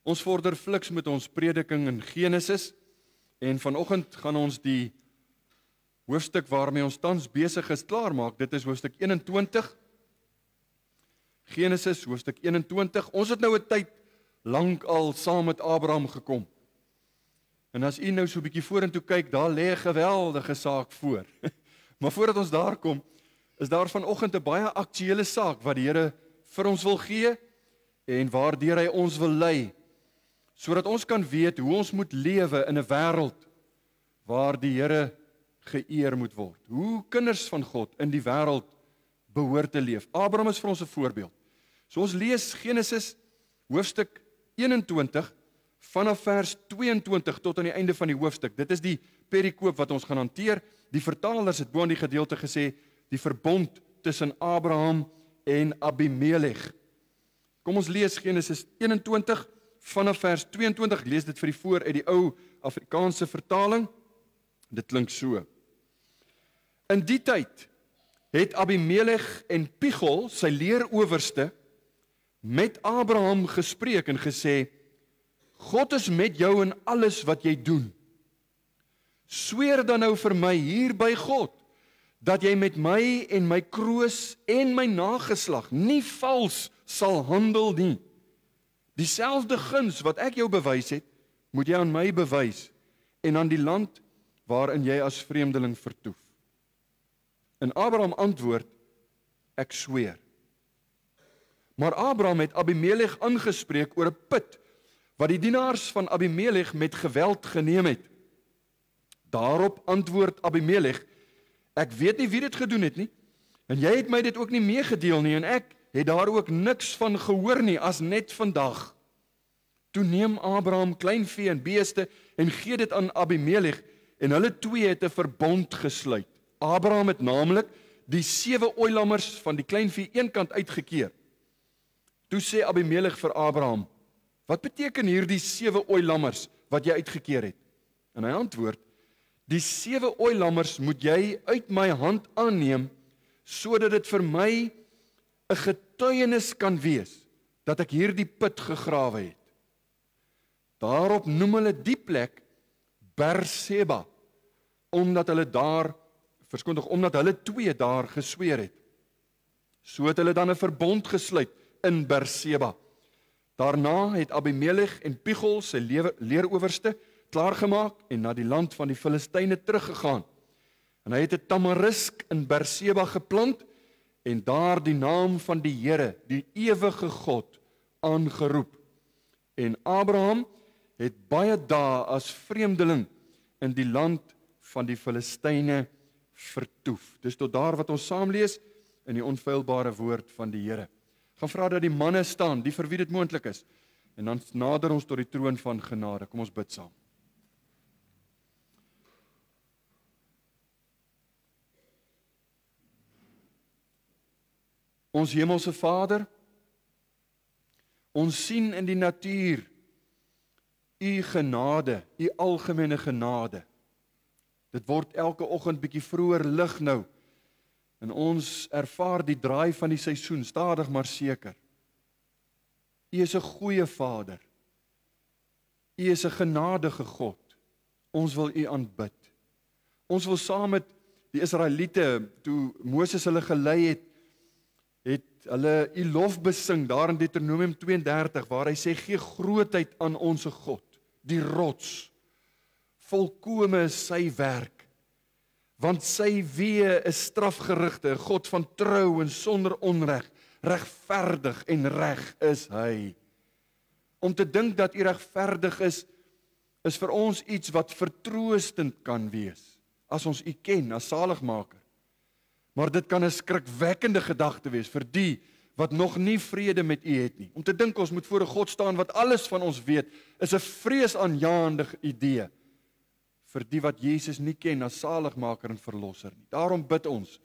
Ons vorder fliks met ons prediking in Genesis en vanoggend gaan ons die hoofstuk waarmee ons tans besig is klaarmaak. Dit is hoofstuk 21. Genesis hoofstuk 21. Ons het nou 'n tyd lank al saam met Abraham gekom. En as u nou so 'n bietjie vorentoe kyk, daar lê 'n geweldige saak voor. Maar voordat ons daar kom, is daar vanoggend 'n baie aktuële saak wat die Here vir ons wil gee en waardeur hy ons wil lei, sodat ons kan weet hoe ons moet lewe in 'n wêreld waar die Here geëer moet word. Hoe kinders van God in die wêreld behoort te leef. Abraham is vir ons 'n voorbeeld. So ons lees Genesis hoofstuk 21 vanaf vers 22 tot aan die einde van die hoofstuk. Dit is die perikoop wat ons gaan hanteer. Die vertalers het bo in die gedeelte gesê die verbond tussen Abraham en Abimelech. Kom ons lees Genesis 21 vanaf vers 22. Ek lees dit vir die voor uit die ou Afrikaanse vertaling. Dit klink so. In die tyd het Abimelech en Pichol, sy leerowerste, met Abraham gespreek en gesê: God is met jou in alles wat jy doen. Sweer dan nou vir my hier by God, dat jy met my en my kroos en my nageslag nie vals sal handel nie. Dieselfde guns wat ek jou bewys het, moet jy aan my bewys en aan die land waarin jy as vreemdeling vertoef. En Abraham antwoord: ek sweer. Maar Abraham het Abimelech aangespreek oor 'n put wat die dienaars van Abimelech met geweld geneem het. Daarop antwoord Abimelech: ek weet nie wie dit gedoen het nie, en jy het my dit ook nie meegedeel nie, en ek het daar ook niks van gehoor nie, as net vandag. Toe neem Abraham kleinvee en beeste en gee dit aan Abimelech, en hulle twee het 'n verbond gesluit. Abraham het naamlik die 7 ooilammers van die kleinvee eenkant uitgekeer. Toe sê Abimelech vir Abraham: wat beteken hierdie 7 ooilammers wat jy uitgekeer het? En hy antwoord: die 7 ooilammers moet jy uit my hand aanneem, sodat dit vir my 'n getuienis kan wees dat ek hierdie put gegrawe het. Daarop noem hulle die plek Berseba, omdat hulle twee daar gesweer het. So het hulle dan 'n verbond gesluit in Berseba. Daarna het Abimelech en Pichol, sy leerowerste, klaargemaak en na die land van die Filistyne teruggegaan. En hy het 'n tamarisk in Berseba geplant en daar die naam van die Here, die ewige God, aangeroep. En Abraham het baie dae as vreemdeling in die land van die Filistyne vertoef. Dis tot daar wat ons saam lees in die onfeilbare woord van die Here. Gaan vra dat die manne staan, die vir wie dit moontlik is. En dan nader ons tot die troon van genade. Kom ons bid saam. Ons hemelse Vader, ons sien in die natuur u genade, u algemene genade. Dit word elke oggend bietjie vroeër lig nou. En ons ervaar die draai van die seisoen, stadig maar seker. U is 'n goeie Vader. U is 'n genadige God. Ons wil u aanbid. Ons wil saam met die Israeliete, toe Moses hulle gelei het hulle u lof besing daar in Deuteronomium 32, waar hy sê: gee grootheid aan ons God, die rots. Volkome is sy werk, want sy weë is strafgerigte, 'n God van trou en sonder onreg, regverdig en reg is hy. Om te dink dat u regverdig is vir ons iets wat vertroostend kan wees, as ons u ken as saligmaker. Maar dit kan 'n skrikwekkende gedagte wees vir die wat nog nie vrede met u het nie. Om te dink ons moet voor 'n God staan wat alles van ons weet, is 'n vreesaanjaende idee vir die wat Jesus nie ken as saligmaker en verlosser nie. Daarom bid ons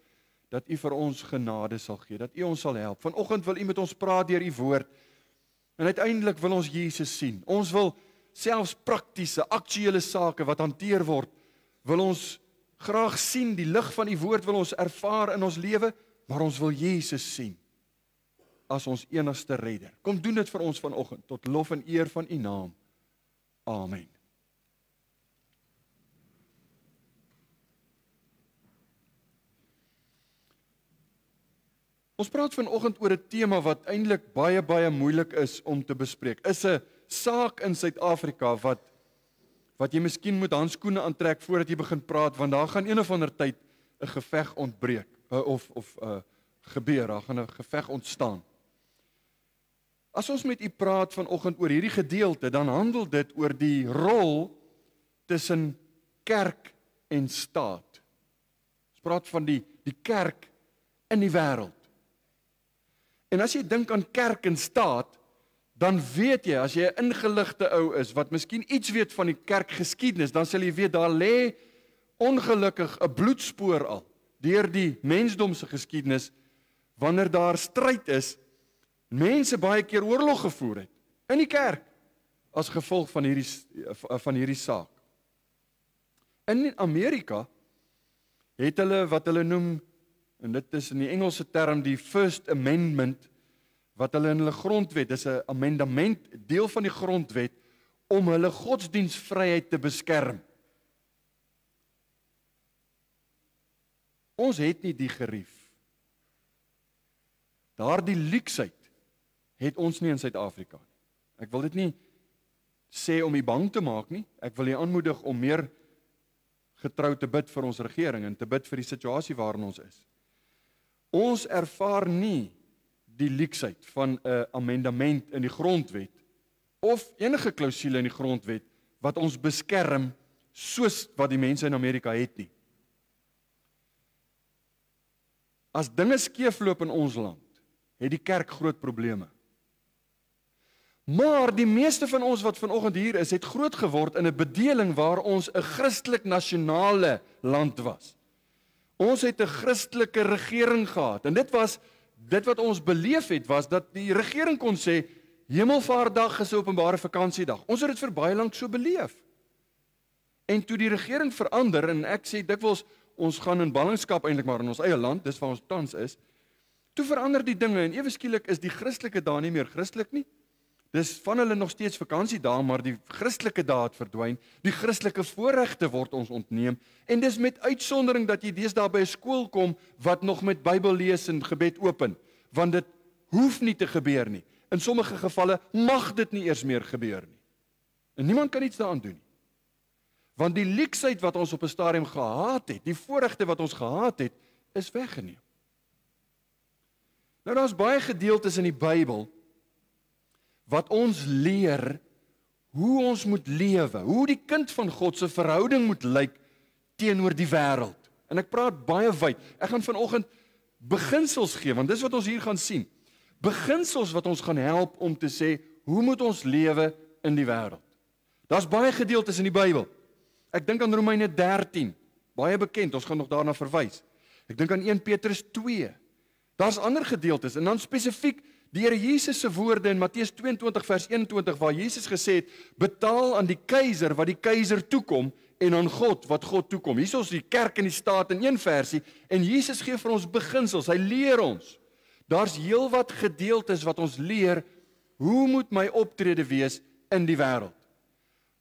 dat u vir ons genade sal gee, dat u ons sal help. Vanoggend wil u met ons praat deur u woord, en uiteindelik wil ons Jesus sien. Ons wil selfs praktiese, aktuele sake wat hanteer word, wil ons graag sien. Die lig van u woord wil ons ervaar in ons lewe, maar ons wil Jesus sien. as ons enigste redder. Kom doen dit vir ons vanoggend, tot lof en eer van U naam. Amen. Ons praat vanoggend oor 'n tema wat eintlik baie moeilik is om te bespreek. Is 'n saak in Suid-Afrika wat jy miskien moet handskoene aantrek voordat jy begin praat, want daar gaan een of ander tyd 'n geveg ontbreek of gebeur, daar gaan 'n geveg ontstaan. As ons met u praat vanoggend oor hierdie gedeelte, dan handel dit oor die rol tussen kerk en staat. Ons praat van die kerk in die wêreld. En as jy dink aan kerk en staat, dan weet jy, as jy 'n ingeligte ou is, wat miskien iets weet van die kerkgeskiedenis, dan sal jy weet, daar lê ongelukkig 'n bloedspoor al, deur die mensdom se geskiedenis, wanneer daar stryd is, mense baie keer oorlog gevoer het, in die kerk, as gevolg van hierdie saak. In Amerika, het hulle wat hulle noem, en dit is in die Engelse term die First Amendment, wat hulle in hulle grondwet, dis 'n amendement, deel van die grondwet, om hulle godsdienstvryheid te beskerm. Ons het nie die gerief. Daardie luksheid het ons nie in Suid-Afrika nie. Ek wil dit nie sê om u bang te maak nie, ek wil u aanmoedig om meer getrou te bid vir ons regering en te bid vir die situasie waarin ons is. Ons ervaar nie die luksheid van 'n amendement in die grondwet of enige klousule in die grondwet wat ons beskerm soos wat die mense in Amerika het nie. As dinge skeefloop in ons land, het die kerk groot probleme. Maar die meeste van ons wat vanoggend hier is, het groot geword in 'n bedeling waar ons 'n Christelik nasionale land was. Ons het 'n Christelike regering gehad, en dit wat ons beleef het, was dat die regering kon sê, Hemelvaartdag is 'n openbare vakansiedag. Ons het dit vir baie lank so beleef. En toe die regering verander, en ek sê dikwels, ons gaan in ballingskap eintlik maar in ons eie land, dis waar ons tans is, toe verander die dinge, en ewe skielik is die Christelike dae nie meer Christelik nie. Dis van hulle nog steeds vakansiedae, maar die Christelike dae het verdwyn, die Christelike voorregte word ons ontneem, en dis met uitsondering dat jy deesdae by 'n skool kom, wat nog met Bybel lees en gebed open, want dit hoef nie te gebeur nie. In sommige gevalle mag dit nie eers meer gebeur nie. En niemand kan iets daaraan doen nie. Want die luksheid wat ons op 'n stadium gehad het, die voorregte wat ons gehad het, is weggeneem. Nou daar's baie gedeeltes in die Bybel wat ons leer hoe ons moet lewe, hoe die kind van God se verhouding moet lyk teenoor die wêreld. En ek praat baie wyd. Ek gaan vanoggend beginsels gee, want dis wat ons hier gaan sien. Beginsels wat ons gaan help om te sê, hoe moet ons lewe in die wêreld? Daar's baie gedeeltes in die Bybel. Ek dink aan Romeine 13, baie bekend, ons gaan nog daarna verwys. Ek dink aan 1 Petrus 2. Daar's ander gedeeltes, en dan spesifiek die Here Jesus se woorde in Matteus 22 vers 21, waar Jesus gesê het, betaal aan die keiser wat die keiser toekom, en aan God wat God toekom. Hier is ons die kerk en die staat in een versie, en Jesus gee vir ons beginsels, hy leer ons. Daar's heelwat gedeeltes wat ons leer, hoe moet my optrede wees in die wêreld.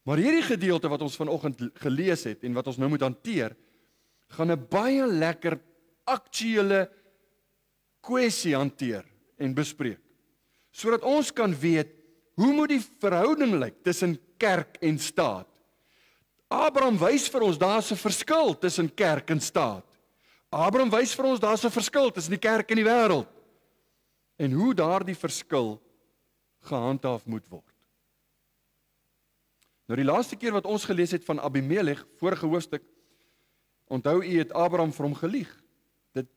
Maar hierdie gedeelte wat ons vanoggend gelees het, en wat ons nou moet hanteer, gaan 'n baie lekker aktuele kwessie hanteer en bespreek, sodat ons kan weet, hoe moet die verhouding lyk tussen kerk en staat. Abraham wys vir ons, daar's 'n verskil tussen kerk en staat. Abraham wys vir ons, daar's 'n verskil tussen die kerk en die wêreld, en hoe daardie verskil gehandhaaf moet word. Nou die laaste keer wat ons gelees het van Abimelech, vorige hoofstuk, onthou u het Abraham vir hom gelieg.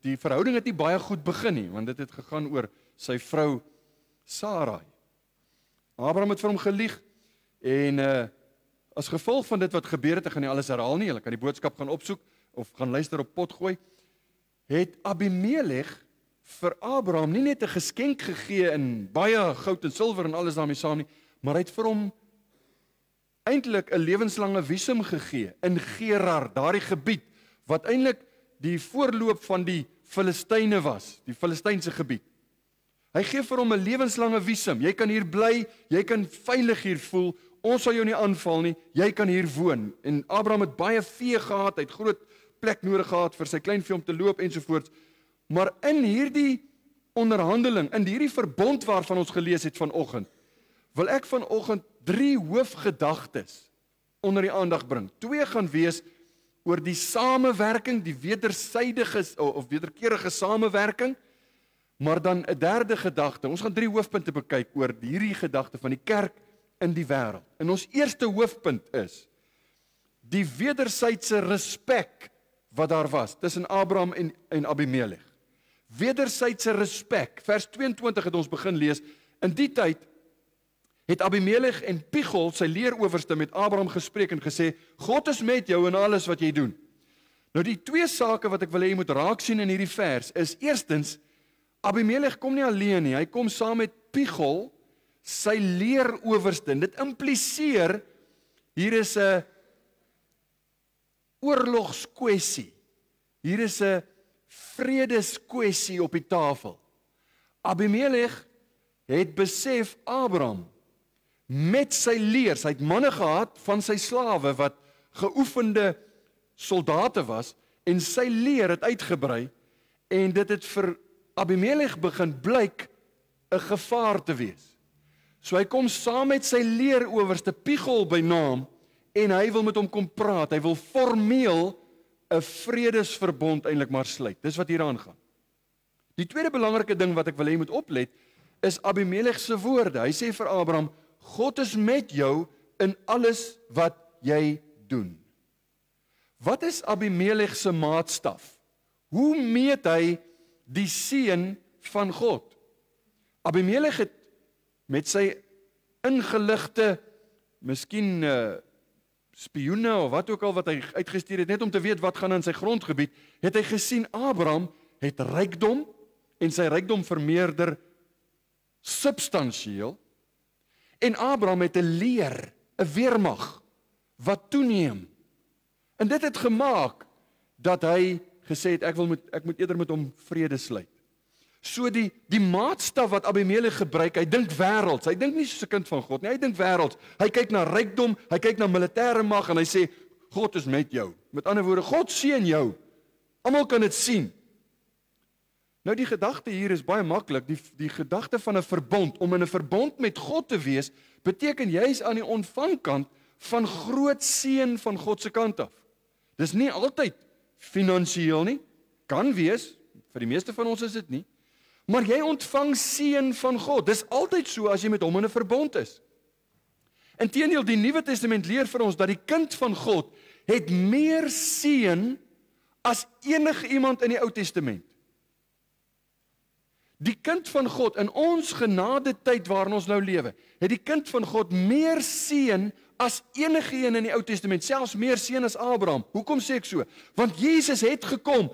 Die verhouding het nie baie goed begin nie, want dit het gegaan oor sy vrou Sarai. Abraham het vir hom gelieg, en as gevolg van dit wat gebeur het, ek gaan nie alles herhaal nie, julle kan die boodskap gaan opsoek, of gaan luister op potgooi, het Abimelech vir Abraham nie net 'n geskenk gegee in baie goud en silwer en alles daarmee saam nie, maar hy het vir hom eintlik 'n lewenslange visum gegee in Gerar, daardie gebied wat eintlik die voorloop van die Filistyne was, die Filistynse gebied. Hy gee vir hom 'n lewenslange visum. Jy kan hier bly, jy kan veilig hier voel. Ons sal jou nie aanval nie. Jy kan hier woon. En Abraham het baie vee gehad, hy het groot plek nodig gehad vir sy kleinvee om te loop ensovoorts. Maar in hierdie onderhandeling, in hierdie verbond waarvan ons gelees het vanoggend, wil ek vanoggend 3 hoofgedagtes onder die aandag bring. 2 gaan wees oor die samewerking, die wedersydige of wederkerige samewerking, maar dan 'n derde gedagte. Ons gaan 3 hoofpunte bekyk oor hierdie gedagte van die kerk in die wêreld. En ons eerste hoofpunt is die wedersydse respek wat daar was tussen Abraham en Abimelech. Wedersydse respek. Vers 22 het ons begin lees. In die tyd het Abimelech en Pichol, sy leerowerste, met Abraham gespreek en gesê, God is met jou in alles wat jy doen. Nou die 2 sake wat ek wil hê jy moet raak sien in hierdie vers is, eerstens, Abimelech kom nie alleen nie, hy kom saam met Pichol, sy leerowerste. Dit impliseer, hier is 'n oorlogskwessie, hier is 'n vredeskwessie op die tafel. Abimelech het besef Abraham met sy leers, hy het manne gehad van sy slawe wat geoefende soldate was en sy leer het uitgebrei en dit het vir Abimelech begin blyk 'n gevaar te wees. So hy kom saam met sy leerowerste Pichol by naam en hy wil met hom kom praat, hy wil formeel 'n vredesverbond eintlik maar sluit. Dis wat hier aangaan. Die tweede belangrike ding wat ek wil hê jy moet oplet, is Abimelech se woorde. Hy sê vir Abraham, God is met jou in alles wat jy doen. Wat is Abimelech se maatstaf? Hoe meet hy die seën van God? Abimelech het met sy ingeligte, miskien spioene of wat ook al wat hy uitgestuur het, net om te weet wat gaan in sy grondgebied, het hy gesien Abraham het rykdom en sy rykdom vermeerder substansieel en Abraham het 'n leer, 'n weermag wat toeneem. En dit het gemaak dat hy gesê het ek moet eerder met hom vrede sluit. So die maatstaf wat Abimelech gebruik, hy dink wêrelds, hy dink nie soos 'n kind van God nie, hy dink wêrelds. Hy kyk na rykdom, hy kyk na militêre mag en hy sê God is met jou. Met ander woorde, God seën jou. Almal kan dit sien. Nou die gedagte hier is baie maklik, die gedagte van 'n verbond, om in 'n verbond met God te wees, beteken jy is aan die ontvangkant van groot seën van God se kant af. Dis nie altyd finansiëel nie, kan wees, vir die meeste van ons is dit nie, maar jy ontvang seën van God. Dis altyd so as jy met hom in 'n verbond is. Inteendeel, die Nuwe Testament leer vir ons dat die kind van God het meer seën as enige iemand in die Ou Testament. Die kind van God in ons genade tyd waarin ons nou lewe, het die kind van God meer seën as enige een in die Ou Testament, selfs meer seën as Abraham. Hoekom sê ek so? Want Jesus het gekom.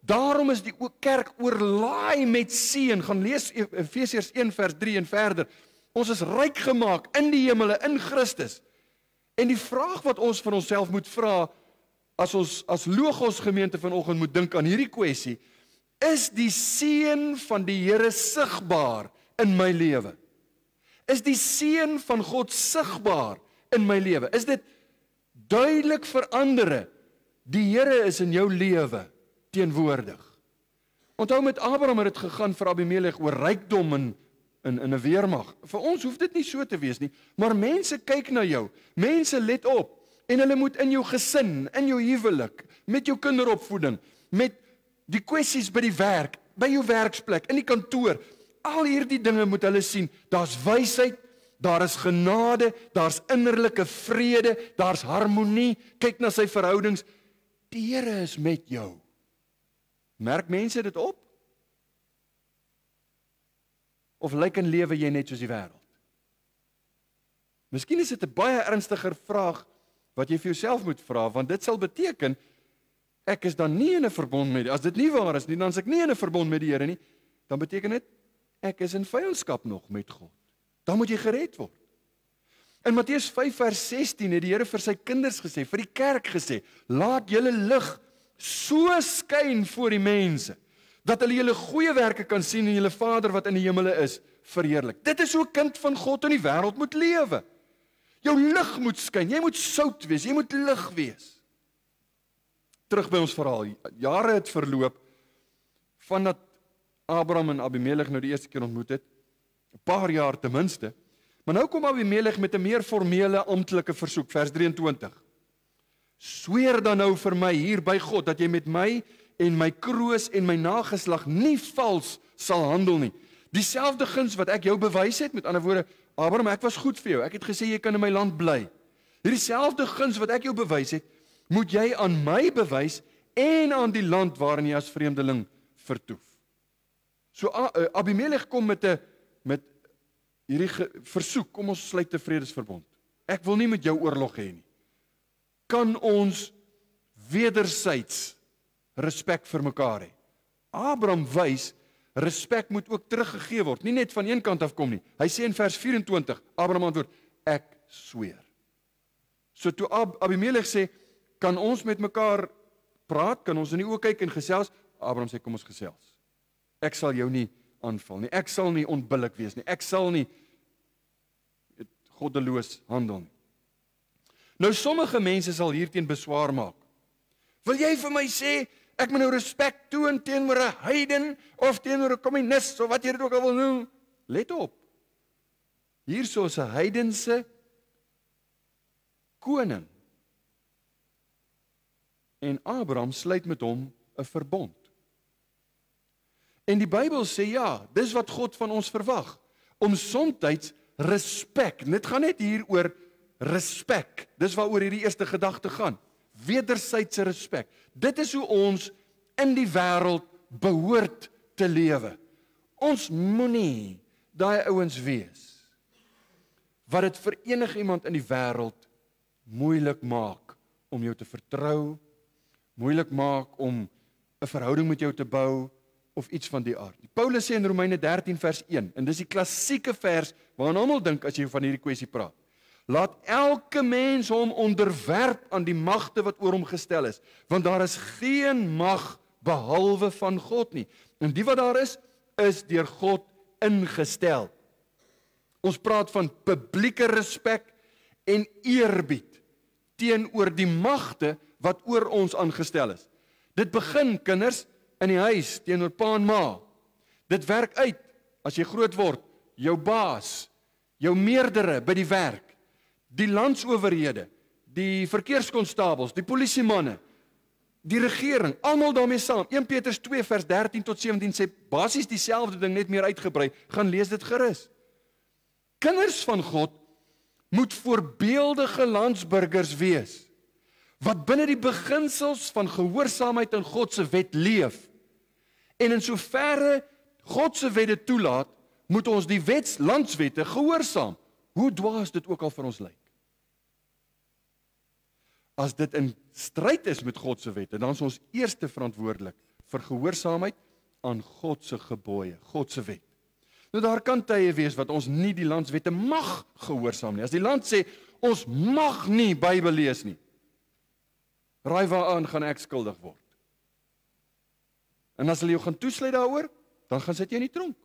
Daarom is die kerk oorlaai met seën. Gaan lees Efesiërs 1 vers 3 en verder. Ons is ryk gemaak in die hemele in Christus. En die vraag wat ons vir onsself moet vra as ons as Logos gemeente vanoggend moet dink aan hierdie kwessie, is die seën van die Here sigbaar in my lewe? Is die seën van God sigbaar in my lewe? Is dit duidelik vir ander? Die Here is in jou lewe teenwoordig. Onthou met Abraham het dit gegaan vir Abimelech oor rykdom en 'n weermag. Vir ons hoef dit nie so te wees nie, maar mense kyk na jou. Mense let op en hulle moet in jou gesin, in jou huwelik, met jou kinderopvoeding, met die kwessies by die werk, by jou werksplek, in die kantoor, al hierdie dinge moet hulle sien. Daar's wysheid, daar is genade, daar's innerlike vrede, daar's harmonie. Kyk na sy verhoudings. Die Here is met jou. Merk mense dit op? Of lyk en lewe jy net soos die wêreld? Miskien is dit 'n baie ernstiger vraag wat jy vir jouself moet vra, want dit sal beteken ek is dan nie in 'n verbond met die, as dit nie waar is nie, dan is ek nie in 'n verbond met die Here nie, dan beteken dit ek is in vyandskap nog met God. Dan moet jy gered word. In Matteus 5 vers 16 het die Here vir sy kinders gesê, vir die kerk gesê, laat julle lig so skyn voor die mense, dat hulle julle goeie werke kan sien en julle Vader wat in die hemele is, verheerlik. Dit is hoe 'n kind van God in die wêreld moet lewe. Jou lig moet skyn, jy moet sout wees, jy moet lig wees. Terug by ons verhaal, jare het verloop, vandat Abraham en Abimelech nou die eerste keer ontmoet het, 'n paar jaar ten minste, maar nou kom Abimelech met 'n meer formele amptelike versoek, vers 23. Sweer dan nou vir my hier by God, dat jy met my en my kroos en my nageslag nie vals sal handel nie. Dieselfde guns wat ek jou bewys het, met ander woorde, Abraham, ek was goed vir jou, ek het gesê jy kan in my land bly. Hierdie selfde guns wat ek jou bewys het, moet jy aan my bewys en aan die land waarin jy as vreemdeling vertoef. So Abimelech kom met hierdie versoek, kom ons sluit 'n vredesverbond. Ek wil nie met jou oorlog hê nie. Kan ons wedersyds respek vir mekaar hê? Abraham wys, respek moet ook teruggegee word, nie net van een kant af kom nie. Hy sê in vers 24, Abraham antwoord, ek sweer. So toe Abimelech sê, kan ons met mekaar praat, kan ons in die oë kyk en gesels? Abraham sê, kom ons gesels. Ek sal jou nie aanval nie, ek sal nie onbillik wees nie, ek sal nie goddeloos handel nie. Nou sommige mense sal hierteen beswaar maak. Wil jy vir my sê, ek moet nou respek toon teenoor 'n heiden, of teenoor 'n kommunis, of wat jy dit ook al wil noem? Let op, hierso is 'n heidense koning, en Abraham sluit met hom 'n verbond. En die Bybel sê ja, dis wat God van ons verwag, om somtyds respek, dit gaan net hier oor respek, dis waaroor hierdie eerste gedagte gaan, wedersydse respek. Dit is hoe ons in die wêreld behoort te lewe. Ons moenie daai ouens wees wat dit vir enigiemand in die wêreld moeilik maak om jou te vertrou, moeilik maak om 'n verhouding met jou te bou, of iets van die aard. Paulus sê in Romeine 13 vers 1, en dis die klassieke vers waaraan almal dink as jy van hierdie kwessie praat. Laat elke mens hom onderwerp aan die magte wat oor hom gestel is, want daar is geen mag behalwe van God nie. En die wat daar is deur God ingestel. Ons praat van publieke respek en eerbied teenoor die magte wat oor ons aangestel is. Dit begin, kinders, in die huis, teenoor pa en ma. Dit werk uit, as jy groot word, jou baas, jou meerdere by die werk, die landsowerhede, die verkeerskonstabels, die polisiemanne, die regering, almal daarmee saam. 1 Petrus 2 vers 13 tot 17 sê basies dieselfde ding, net meer uitgebrei. Gaan lees dit gerus. Kinders van God moet voorbeeldige landsburgers wees, wat binne die beginsels van gehoorsaamheid aan God se wet leef. En in soverre God se wette toelaat, moet ons die landswette gehoorsaam, hoe dwaas dit ook al vir ons lyk. As dit in stryd is met God se wette, dan is ons eerste verantwoordelik vir gehoorsaamheid aan God se gebooie, God se wet. Nou daar kan tye wees wat ons nie die landswette mag gehoorsaam nie. As die land sê, ons mag nie Bybel lees nie, raai waaraan gaan ek skuldig word. En as hulle jou gaan toesluit daaroor, dan gaan sit jy in die tronk.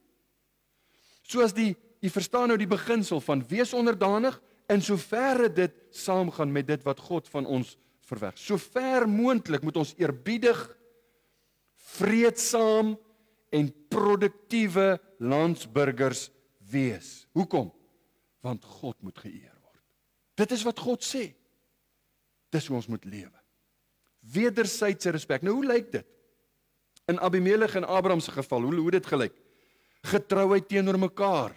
Soos jy verstaan nou die beginsel van wees onderdanig, in soverre dit saamgaan met dit wat God van ons verwag. So ver moontlik moet ons eerbiedig, vreedsaam en produktiewe landsburgers wees. Hoekom? Want God moet geëer word. Dit is wat God sê. Dis hoe ons moet lewe. Wedersydse respek. Nou hoe lyk dit? In Abimelech en Abraham se geval, hoe dit gelyk? Getrouheid teenoor mekaar.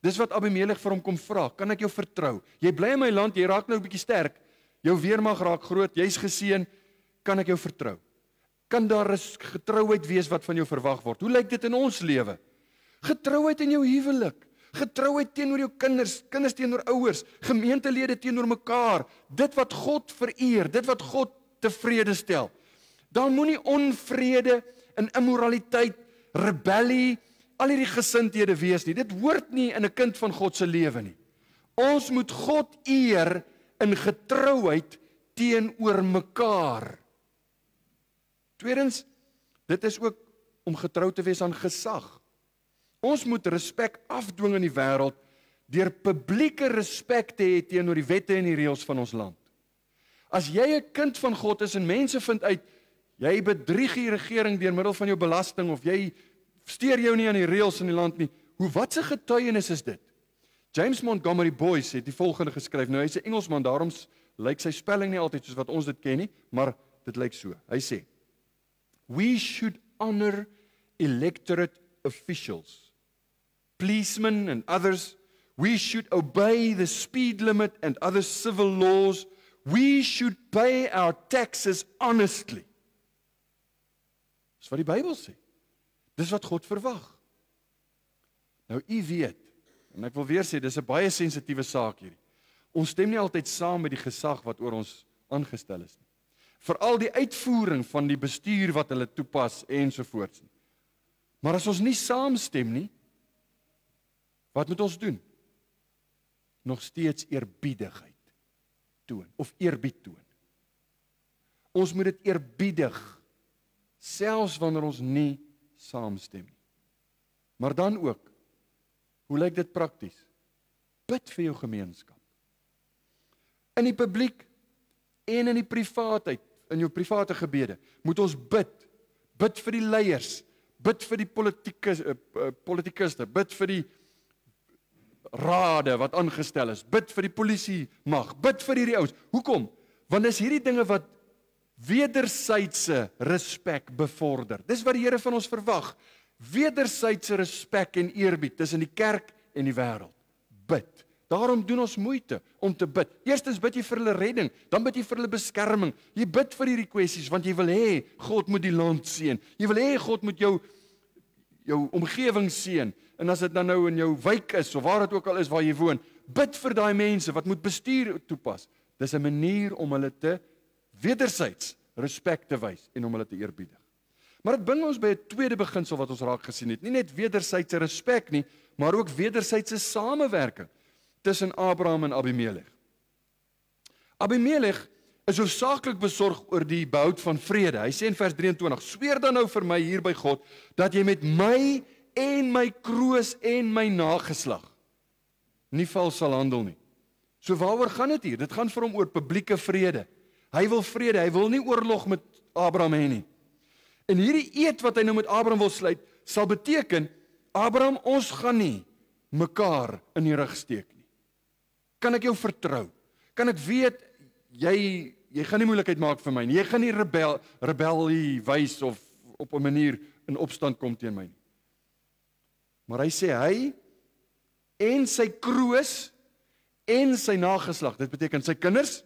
Dis wat Abimelech vir hom kom vra. Kan ek jou vertrou? Jy bly in my land, jy raak nou 'n bietjie sterk. Jou weermag raak groot, jy's geseën. Kan ek jou vertrou? Kan daar 'n getrouheid wees wat van jou verwag word? Hoe lyk dit in ons lewe? Getrouheid in jou huwelik. Getrouheid teenoor jou kinders, kinders teenoor ouers, gemeentelede teenoor mekaar. Dit wat God vereer, dit wat God tevrede stel. Daar moenie onvrede en immoraliteit, rebellie, al hierdie gesindhede wees nie. Dit hoort nie in 'n kind van God se lewe nie. Ons moet God eer in getrouheid teenoor mekaar. Tweedens, dit is ook om getrou te wees aan gesag. Ons moet respek afdwing in die wêreld deur publieke respek te hê teenoor die wette en die reëls van ons land. As jy 'n kind van God is en mense vind uit jy bedrieg die regering deur middel van jou belasting of jy steur jou nie aan die reëls in die land nie, wat 'n getuienis is dit? James Montgomery Boyce het die volgende geskryf. Nou hy's 'n Engelsman, daarom lyk sy spelling nie altyd soos wat ons dit ken nie, maar dit lyk so. Hy sê: We should honor electorate officials, policemen and others. We should obey the speed limit and other civil laws. We should pay our taxes honestly. Dis wat die Bybel sê. Dis wat God verwag. Nou u weet, en ek wil weer sê, dis 'n baie sensitiewe saak hierdie. Ons stem nie altyd saam met die gesag wat oor ons aangestel is nie. Veral die uitvoering van die bestuur wat hulle toepas ensovoorts nie. Maar as ons nie saamstem nie, wat moet ons doen? Nog steeds eerbiedigheid toon of eerbied toon. Ons moet dit eerbiedig, selfs wanneer ons nie saamstem nie. Maar dan ook, hoe lyk dit prakties? Bid vir jou gemeenskap. In die publiek en in die privaatheid, in jou private gebede, moet ons bid. Bid vir die leiers, bid vir die politikuste, bid vir die rade wat aangestel is, bid vir die polisie mag, bid vir hierdie ouens. Hoekom? Want dis hierdie dinge wat wederwysige respek bevorder. Dis wat die Here van ons verwag. Wederwysige respek en eerbied tussen die kerk en die wêreld. Bid. Daarom doen ons moeite om te bid. Eerstens bid jy vir hulle redding, dan bid jy vir hulle beskerming. Jy bid vir hierdie kwessies want jy wil hê God moet die land seën. Jy wil hê God moet jou omgewing seën. En as dit dan nou in jou wijk is of waar dit ook al is waar jy woon, bid vir daai mense wat moet bestuur toepas. Dis 'n manier om hulle te wederwyds respek te wys en om hulle te eerbiedig. Maar dit bring ons by 'n tweede beginsel wat ons raak gesien het. Nie net wederwysige respek nie, maar ook wederwysige samewerking tussen Abraham en Abimelech. Abimelech is hoofsaaklik besorg oor die behoud van vrede. Hy sê in vers 23: "Sweer dan nou vir my hier by God dat jy met my en my kroos en my nageslag nie vals sal handel nie." So waaroor gaan dit hier? Dit gaan vir hom oor publieke vrede. Hy wil vrede, hy wil nie oorlog met Abraham hê nie. En hierdie eed wat hy nou met Abraham wil sluit, sal beteken, Abraham, ons gaan nie mekaar in die rug steek nie. Kan ek jou vertrou? Kan ek weet, jy gaan nie moeilikheid maak vir my nie. Jy gaan nie rebellie wys of op 'n manier in opstand kom teen my nie. Maar hy sê, hy en sy kroos en sy nageslag, dit beteken sy kinders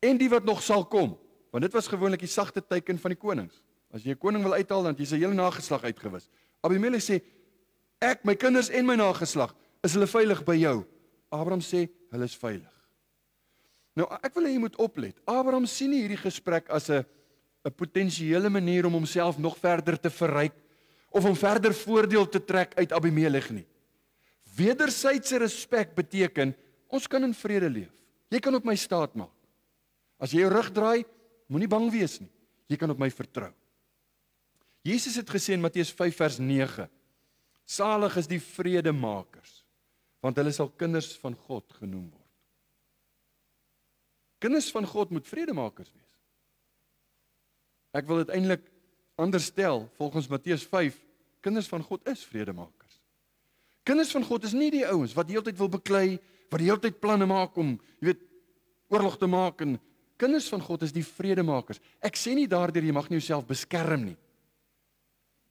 en die wat nog sal kom, want dit was gewoonlik die sagte teken van die konings. As jy 'n koning wil uithaal, dan het jy sy hele nageslag uitgewis. Abimelech sê, ek, my kinders en my nageslag, is hulle veilig by jou? Abraham sê, hulle is veilig. Nou, ek wil hê jy moet oplet. Abraham sien nie hierdie gesprek as 'n potensiële manier om homself nog verder te verryk, of om verder voordeel te trek uit Abimelech nie. Wederwysige respek beteken, ons kan in vrede leef. Jy kan op my staat maak. As jy jou rug draai, moenie bang wees nie. Jy kan op my vertrou. Jesus het gesê in Matteus 5 vers 9, salig is die vredemakers, want hulle sal kinders van God genoem word. Kinders van God moet vredemakers wees. Ek wil dit eintlik anders stel, volgens Matteus 5, kinders van God is vredemakers. Kinders van God is nie die ouens wat die hele tyd wil beklei, wat die hele tyd planne maak om, oorlog te maak, en kinders van God is die vredemakers. Ek sê nie daardeur jy mag nie jouself beskerm nie,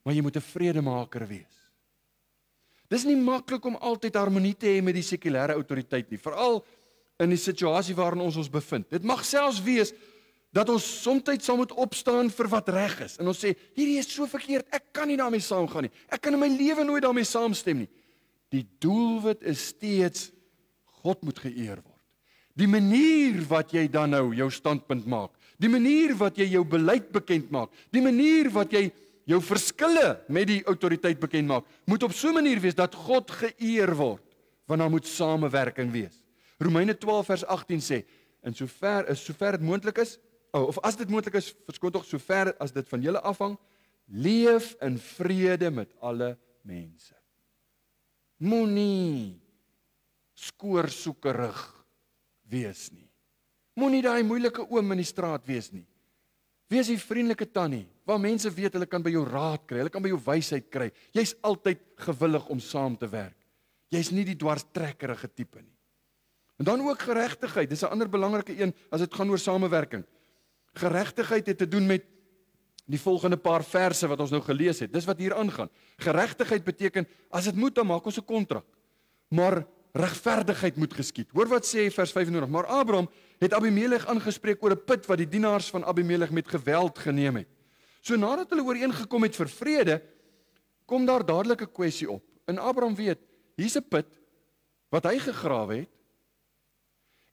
maar jy moet 'n vredemaker wees. Dis nie maklik om altyd harmonie te hê met die sekulêre autoriteit nie, veral in die situasie waarin ons bevind. Dit mag selfs wees dat ons soms sal moet opstaan vir wat reg is. En ons sê, hierdie is so verkeerd, ek kan nie daarmee saamgaan nie. Ek kan in my lewe nooit daarmee saamstem nie. Die doelwit is steeds, God moet geëer word. Die manier wat jy dan nou jou standpunt maak, die manier wat jy jou beleid bekend maak, die manier wat jy jou verskille met die autoriteit bekend maak, moet op so 'n manier wees dat God geëer word, want daar moet samewerking wees. Romeine 12 vers 18 sê, en sover dit moontlik is, of as dit moontlik is, verskoon tog, sover as dit van julle afhang, leef in vrede met alle mense. Moenie skoorsoekerig wees nie. Moenie daai moeilike oom in die straat wees nie. Wees die vriendelike tannie, waar mense weet hulle kan by jou raad kry, hulle kan by jou wysheid kry. Jy's altyd gewillig om saam te werk. Jy's nie die dwarstrekkerige tipe nie. En dan ook geregtigheid, dis 'n ander belangrike een as dit gaan oor samewerking. Geregtigheid het te doen met die volgende paar verse wat ons nou gelees het. Dis wat hier aangaan. Geregtigheid beteken, as dit moet, dan maak ons 'n kontrak. Maar regverdigheid moet geskied. Hoor wat sê vers 25. Maar Abraham het Abimelech aangespreek oor 'n put wat die dienaars van Abimelech met geweld geneem het. So nadat hulle ooreengekom het vir vrede, kom daar dadelik 'n kwessie op. En Abraham weet, hier's 'n put wat hy gegrawe het.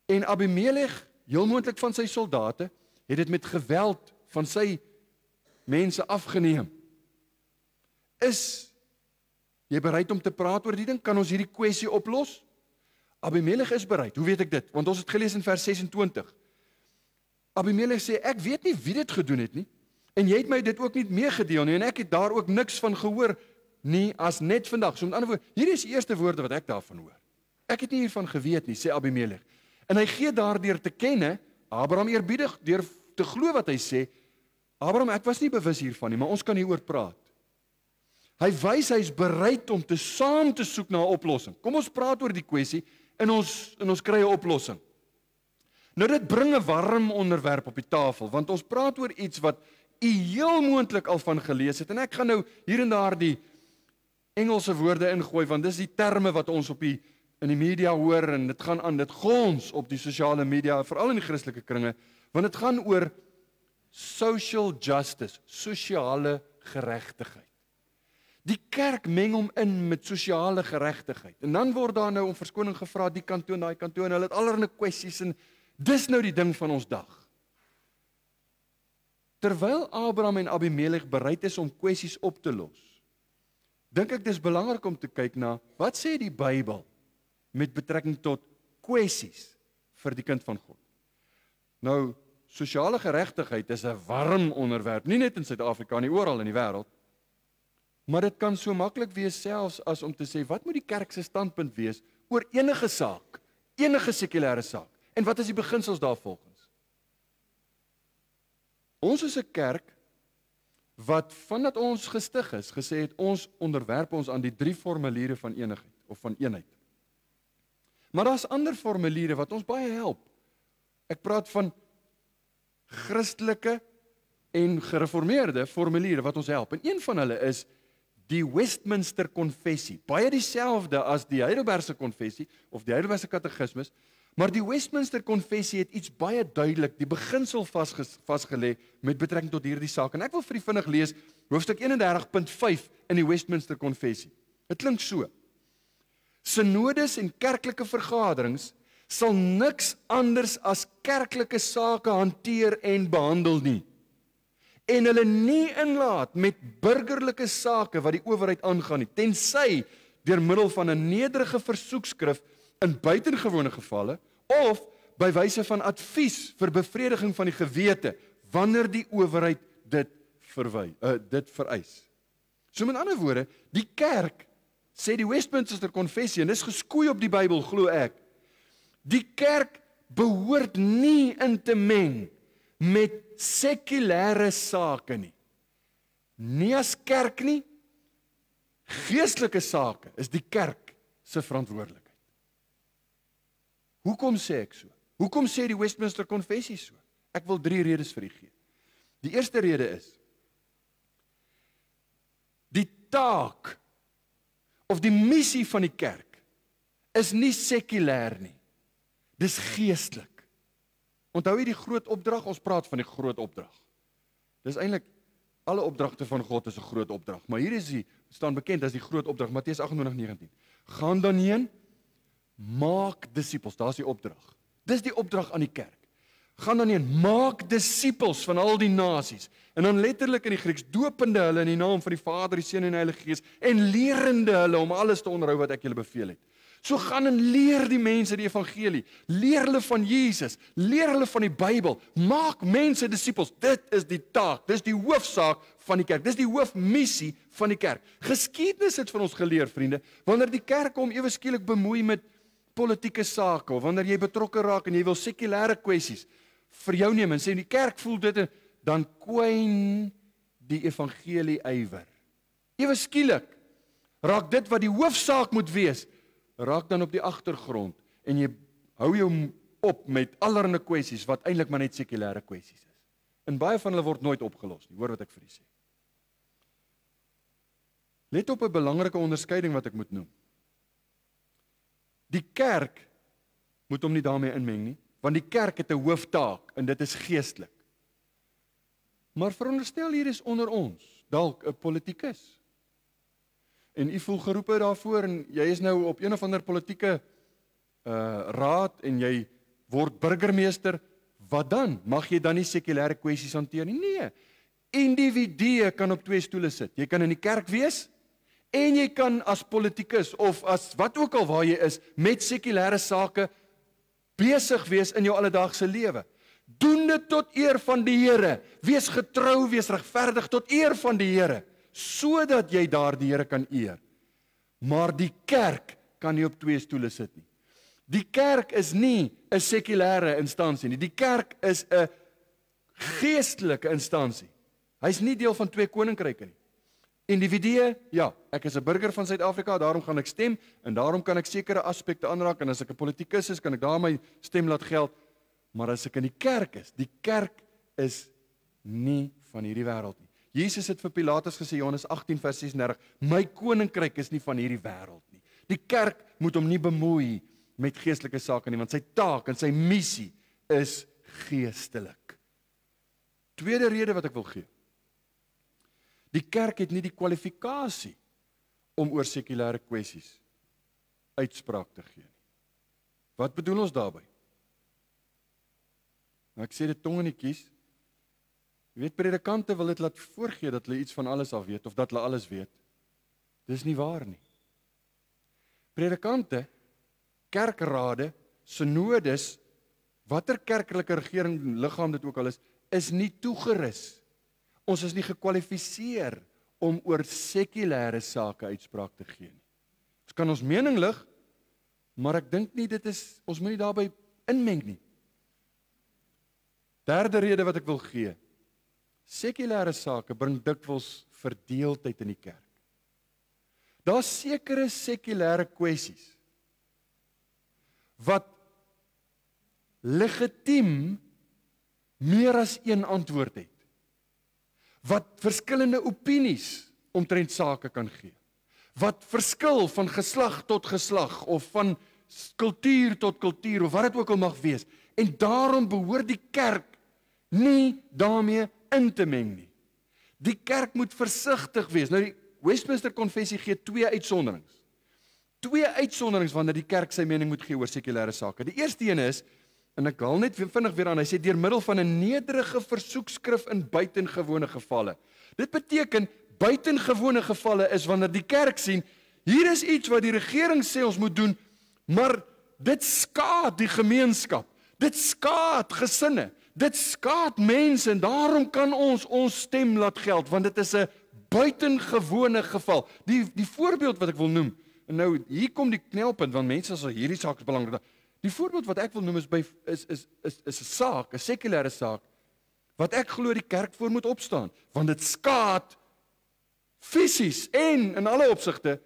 En Abimelech, heel moontlik van sy soldate, het dit met geweld van sy mense afgeneem. Is jy bereid om te praat oor die ding? Kan ons hierdie kwessie oplos? Abimelech is bereid. Hoe weet ek dit? Want ons het gelees in vers 26. Abimelech sê, ek weet nie wie dit gedoen het nie, en jy het my dit ook nie meegedeel nie, en ek het daar ook niks van gehoor nie, as net vandag. So met ander woorde, hier is die eerste woorde wat ek daarvan hoor. Ek het nie hiervan geweet nie, sê Abimelech. En hy gee daardeur te kenne, Abraham eerbiedig, deur te glo wat hy sê, Abraham, ek was nie bewus hiervan nie, maar ons kan hieroor praat. Hy wys hy is bereid om saam te soek na 'n oplossing. Kom ons praat oor die kwessie en ons kry 'n oplossing. Nou dit bring 'n warm onderwerp op die tafel, want ons praat oor iets wat u heel moontlik al van gelees het, en ek gaan nou hier en daar die Engelse woorde ingooi, want dis die terme wat ons in die media hoor, en dit gaan aan, dit gons op die sosiale media, veral in die Christelike kringe, want dit gaan oor social justice, sosiale geregtigheid. Die kerk meng hom in met sosiale geregtigheid. En dan word daar nou om verskoning gevra, die kantoon, daai kantoon, hulle het allerlei kwessies, en dis nou die ding van ons dag. Terwyl Abraham en Abimelech bereid is om kwessies op te los, dink ek dis belangrik om te kyk na, wat sê die Bybel met betrekking tot kwessies vir die kind van God. Nou, sosiale geregtigheid is 'n warm onderwerp, nie net in Suid-Afrika nie, oral in die wêreld. Maar dit kan so maklik wees selfs as om te sê, wat moet die kerk se standpunt wees oor enige saak, enige sekulêre saak? En wat is die beginsels daarvolgens? Ons is 'n kerk wat vandat ons gestig is, gesê het ons onderwerp ons aan die 3 formuliere van enigheid of van eenheid. Maar daar's ander formuliere wat ons baie help. Ek praat van Christelike en gereformeerde formuliere wat ons help. En een van hulle is die Westminster Konfessie. Baie dieselfde as die Heidelbergse Konfessie of die Heidelbergse Katekismus, maar die Westminster Konfessie het iets baie duidelik, die beginsel vasgelê met betrekking tot hierdie saak. En ek wil vir u vinnig lees hoofstuk 31.5 in die Westminster Konfessie. Dit klink so: Synodes en kerklike vergaderings sal niks anders as kerklike sake hanteer en behandel nie, en hulle nie inlaat met burgerlike sake wat die owerheid aangaan nie, tensy deur middel van 'n nederige versoekskrif in buitengewone gevalle of by wyse van advies vir bevrediging van die gewete wanneer die owerheid dit vereis. So met ander woorde, die kerk, sê die Westminster Konfessie, en dis geskoei op die Bybel, glo ek, die kerk behoort nie in te meng met sekulêre sake nie. Nie as kerk nie, geestelike sake is die kerk se verantwoordelikheid. Hoekom sê ek so? Hoekom sê die Westminster Konfessie so? Ek wil 3 redes vir u gee. Die eerste rede is, die taak of die missie van die kerk is nie sekulêr nie. Dis geestelik. Onthou jy die groot opdrag? Ons praat van die groot opdrag. Dis eintlik alle opdragte van God is 'n groot opdrag, maar hier is die staan bekend as die groot opdrag, Matteus 28:19. Gaan dan heen, maak disippels. Daar's die opdrag. Dis die opdrag aan die kerk. Gaan dan heen, maak disippels van al die nasies. En dan letterlik in die Grieks, dopende hulle in die naam van die Vader, die Seun en die Heilige Gees en lerende hulle om alles te onderhou wat ek julle beveel het. So gaan en leer die mense die evangelie, leer hulle van Jesus, leer hulle van die Bybel, maak mense disippels. Dit is die taak, dis die hoofsaak van die kerk, dis die hoofmissie van die kerk. Geskiedenis het vir ons geleer, vriende, wanneer die kerk hom ewe skielik bemoei met politieke sake, of wanneer jy betrokke raak en jy wil sekulêre kwessies vir jou neem en sê die kerk voel dit, dan kwyn die evangelie ywer. Ewe skielik raak dit wat die hoofsaak moet wees, raak dan op die agtergrond en jy hou jou op met allerlei kwessies wat eintlik maar net sekulêre kwessies is. En baie van hulle word nooit opgelos nie, hoor wat ek vir u sê. Let op 'n belangrike onderskeiding wat ek moet noem. Die kerk moet hom nie daarmee inmeng nie, want die kerk het 'n hooftaak en dit is geestelik. Maar veronderstel hier is onder ons dalk 'n politikus. En u voel geroepe daarvoor en jy is nou op een of ander politieke raad en jy word burgemeester, wat dan? Mag jy dan nie sekulêre kwessies hanteer nie? Nee. Individue kan op twee stoele sit. Jy kan in die kerk wees en jy kan as politikus of as wat ook al waar jy is met sekulêre sake besig wees in jou alledaagse lewe. Doen dit tot eer van die Here. Wees getrou, wees regverdig tot eer van die Here, sodat jy daar die Here kan eer. Maar die kerk kan nie op twee stoele sit nie. Die kerk is nie 'n sekulêre instansie nie. Die kerk is 'n geestelike instansie. Hy's nie deel van twee koninkryke nie. Individue, ja, ek is 'n burger van Suid-Afrika, daarom gaan ek stem en daarom kan ek sekere aspekte aanraak en as ek 'n politikus is, kan ek daar my stem laat geld. Maar as ek in die kerk is nie van hierdie wêreld nie. Jesus het vir Pilatus gesê, Johannes 18 vers 36, my koninkryk is nie van hierdie wêreld nie. Die kerk moet hom nie bemoei met geestelike sake nie, want sy taak en sy missie is geestelik. Tweede rede wat ek wil gee. Die kerk het nie die kwalifikasie om oor sekulêre kwessies uitspraak te gee nie. Wat bedoel ons daarby? Nou ek sê dit tong in die kies. Jy weet, predikante wil dit laat voorgee dat hulle iets van alles af weet, of dat hulle alles weet. Dis nie waar nie. Predikante, kerkrade, synodes, watter kerklike regering, liggaam dit ook al is nie toegerus. Ons is nie gekwalifiseer om oor sekulêre sake uitspraak te gee nie. Ons kan ons mening lig, maar ek dink nie ons moet nie daarby inmeng nie. Derde rede wat ek wil gee. Sekulêre sake bring dikwels verdeeldheid in die kerk. Daar's sekere sekulêre kwessies wat legitiem meer as een antwoord het. Wat verskillende opinies omtrent sake kan gee. Wat verskil van geslag tot geslag of van kultuur tot kultuur of wat dit ook al mag wees. En daarom behoort die kerk nie daarmee in te meng nie. Die kerk moet versigtig wees. Nou die Westminster Konfessie gee twee uitsonderings. Twee uitsonderings wanneer die kerk sy mening moet gee oor sekulêre sake. Die eerste een is, en ek haal net vinnig weer aan, hy sê deur middel van 'n nederige versoekskrif in buitengewone gevalle. Dit beteken buitengewone gevalle is wanneer die kerk sien, hier is iets wat die regering sê ons moet doen, maar dit skaad die gemeenskap. Dit skaad gesinne. Dit skaad mense en daarom kan ons stem laat geld, want dit is 'n buitengewone geval. Die voorbeeld wat ek wil noem, en nou hier kom die knelpunt, want mense sê hierdie saak is belangrik. Die voorbeeld wat ek wil noem is 'n saak, 'n sekulêre saak, wat ek glo die kerk voor moet opstaan, want dit skaad fisies en in alle opsigte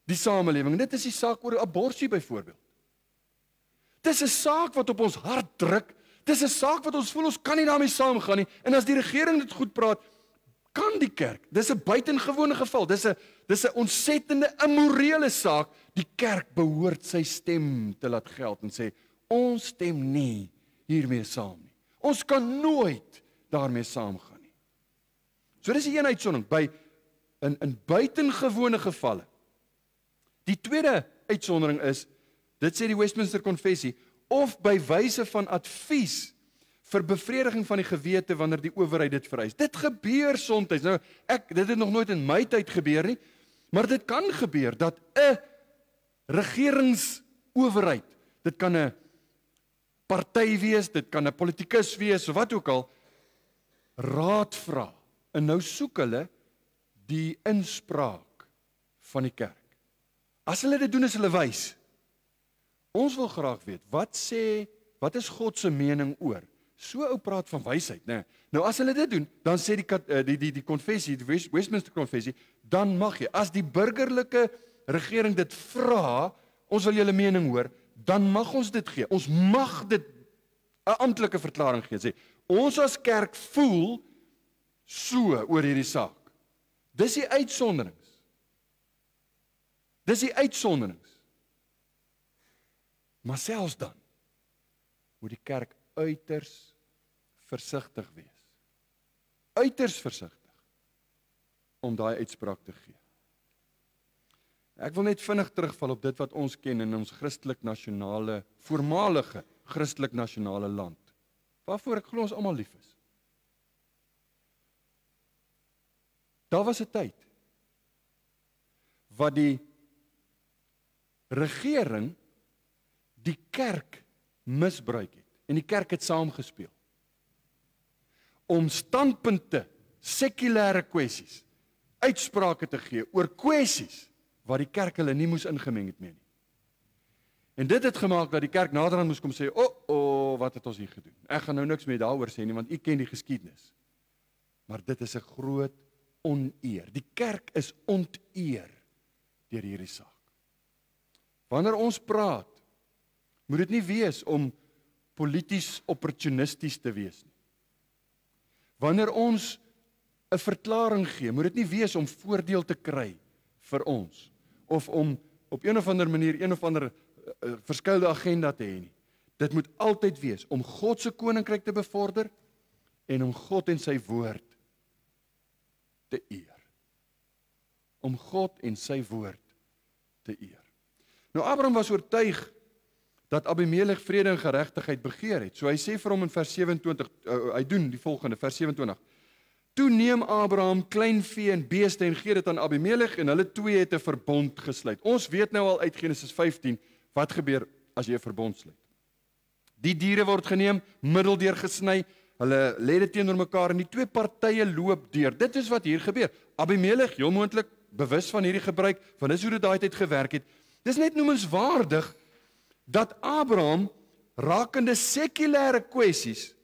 die samelewing. Dit is die saak oor abortus byvoorbeeld. Dis 'n saak wat op ons hart druk. Dis 'n saak wat ons voel ons kan nie daarmee saamgaan nie. En as die regering dit goed praat, kan die kerk. Dis 'n buitengewone geval. Dis 'n ontsettende immorele saak. Die kerk behoort sy stem te laat geld en sê, ons stem nie hiermee saam nie. Ons kan nooit daarmee saamgaan nie. So dis die een uitsondering by in buitengewone gevalle. Die tweede uitsondering is, dit sê die Westminster Konfessie, of by wyse van advies vir bevrediging van die gewete wanneer die owerheid dit vereis. Dit gebeur soms. Nou, dit het nog nooit in my tyd gebeur nie, maar dit kan gebeur dat 'n regeringsowerheid, dit kan 'n party wees, dit kan 'n politikus wees, of wat ook al, raad vra. En nou soek hulle die inspraak van die kerk. As hulle dit doen, is hulle wys. Ons wil graag weet, wat is God se mening oor? So ou praat van wysheid, né? Nou as hulle dit doen, dan sê die konfessie, die Westminster konfessie, dan mag jy. As die burgerlike regering dit vra, ons wil julle mening hoor, dan mag ons dit gee. Ons mag dit 'n amptelike verklaring gee. Sê, ons as kerk voel so oor hierdie saak. Dis die uitsonderings. Dis die uitsonderings. Maar selfs dan moet die kerk uiters versigtig wees. Uiters versigtig om daai uitspraak te gee. Ek wil net vinnig terugval op dit wat ons ken in ons christelik-nasionale, voormalige christelik-nasionale land, waarvoor ek glo ons almal lief is. Daar was 'n tyd wat die regering die kerk misbruik het, en die kerk het saamgespeel, om standpunte, sekulêre kwessies, uitsprake te gee, oor kwessies, waar die kerk hulle nie moes ingemeng het meer nie. En dit het gemaak dat die kerk naderhand moes kom sê, wat het ons hier gedoen? Ek gaan nou niks meer daaroor sê nie, want u ken die geskiedenis. Maar dit is 'n groot oneer. Die kerk is onteer deur hierdie saak. Wanneer ons praat, moet dit nie wees om polities opportunisties te wees nie. Wanneer ons 'n verklaring gee, moet dit nie wees om voordeel te kry vir ons, of om op een of ander manier een of ander verskeie agenda te hê nie. Dit moet altyd wees om God se koninkryk te bevorder en om God en sy woord te eer. Om God en sy woord te eer. Nou Abraham was oortuig dat Abimelech vrede en geregtigheid begeer het. So hy sê vir hom in vers 27, hy doen die volgende, vers 27. Toe neem Abraham kleinvee en beeste en gee dit aan Abimelech en hulle twee het 'n verbond gesluit. Ons weet nou al uit Genesis 15 wat gebeur as jy 'n verbond sluit. Die diere word geneem, middeldeur gesny, hulle lê dit teenoor mekaar en die twee partye loop deur. Dit is wat hier gebeur. Abimelech, heel moontlik bewus van hierdie gebruik, want dis hoe dit daai tyd gewerk het. Dis net noemenswaardig dat Abraham rakende sekulêre kwessies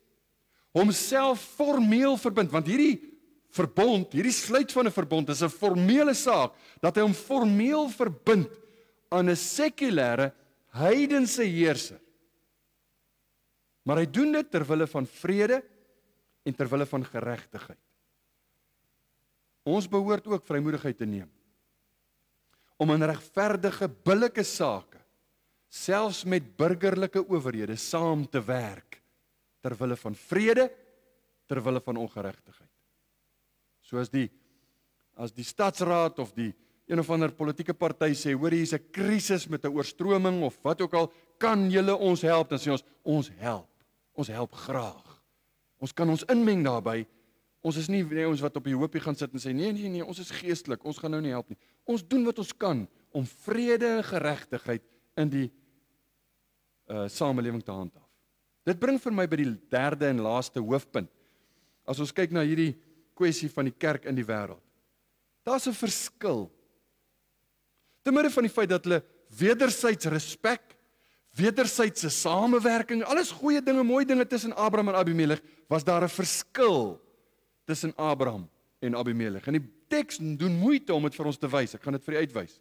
homself formeel verbind, want hierdie verbond, hierdie sluit van 'n verbond is 'n formele saak, dat hy hom formeel verbind aan 'n sekulêre heidense heerser. Maar hy doen dit ter wille van vrede en ter wille van geregtigheid. Ons behoort ook vrymoedigheid te neem om in regverdige, billike sake, selfs met burgerlike owerhede, saam te werk ter wille van vrede, ter wille van ongeregtigheid. Soos as die stadsraad of die een of ander politieke party sê, hoor hier is 'n krisis met 'n oorstroming of wat ook al, kan julle ons help? Dan sê ons help. Ons help graag. Ons kan ons inmeng daarbey. Ons is nie ons wat op die hoopie gaan sit en sê, nee, ons is geestelik, ons gaan nou nie help nie. Ons doen wat ons kan om vrede en geregtigheid in die samelewing te handhaaf. Dit bring vir my by die derde en laaste hoofpunt. As ons kyk na hierdie kwessie van die kerk in die wêreld. Daar's 'n verskil. Te midde van die feit dat hulle wederzijds respek, wederzijdse samewerking, alles goeie dinge, mooi dinge tussen Abraham en Abimelech, was daar 'n verskil tussen Abraham en Abimelech. En die teks doen moeite om dit vir ons te wys. Ek gaan dit vir u uitwys.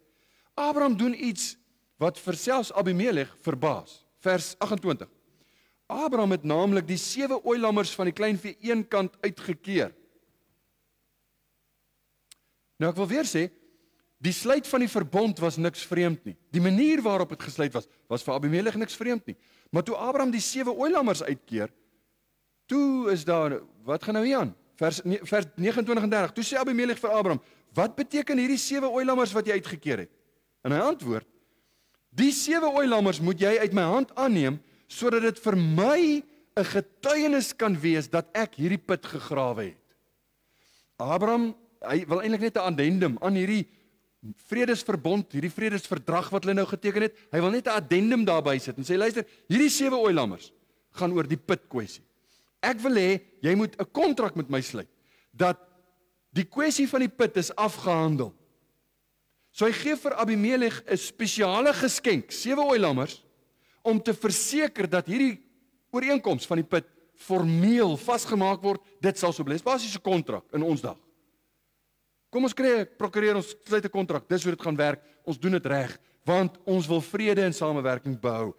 Abraham doen iets wat vir selfs Abimelech verbaas. Vers 28. Abraham het naamlik die 7 ooilammers van die kleinvee een kant uitgekeer. Nou ek wil weer sê, die sluit van die verbond was niks vreemd nie. Die manier waarop het gesluit was vir Abimelech niks vreemd nie. Maar toe Abraham die 7 ooilammers uitkeer, toe is daar, wat gaan nou hier aan? Vers 29 en 30, toe sê Abimelech vir Abraham, wat beteken hierdie 7 ooilammers wat jy uitgekeer het? En hy antwoord, die 7 ooilammers moet jy uit my hand aanneem, sodat dit vir my 'n getuienis kan wees dat ek hierdie put gegrawe het. Abraham, hy wil eintlik net 'n addendum aan hierdie vredesverbond, hierdie vredesverdrag wat hulle nou geteken het, hy wil net 'n addendum daarby sit en sê, luister, hierdie 7 oeilammers gaan oor die put kwessie. Ek wil hê, jy moet 'n kontrak met my sluit, dat die kwessie van die put is afgehandel. So hy gee vir Abimelech 'n spesiale geskenk, 7 oeilammers, om te verseker dat hierdie ooreenkoms van die put formeel vasgemaak word, dit sal so bly. Dis basies 'n kontrak in ons dag. Kom ons kry 'n prokureur, ons sluit 'n kontrak, dis hoe dit gaan werk, ons doen dit reg, want ons wil vrede en samewerking behou.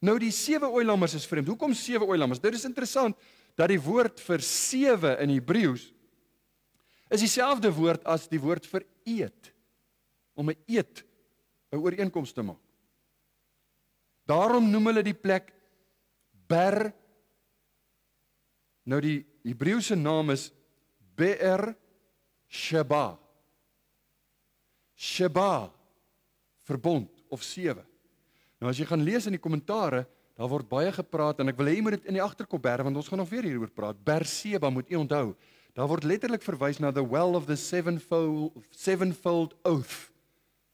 Nou die 7 oeilammers is vreemd. Hoekom 7 oeilammers? Dit is interessant dat die woord vir 7 in Hebreëus is dieselfde woord as die woord vir eed, om 'n eed, 'n ooreenkoms te maak. Daarom noem hulle die plek Ber. Nou die Hebreëse naam is Be'er Sheba. Sheba, verbond of 7. Nou as jy gaan lees in die kommentare, daar word baie gepraat en ek wil hê jy moet dit in die agterkop berg, want ons gaan nog weer hieroor praat. Berseba moet jy onthou. Daar word letterlik verwys na the well of the sevenfold oath.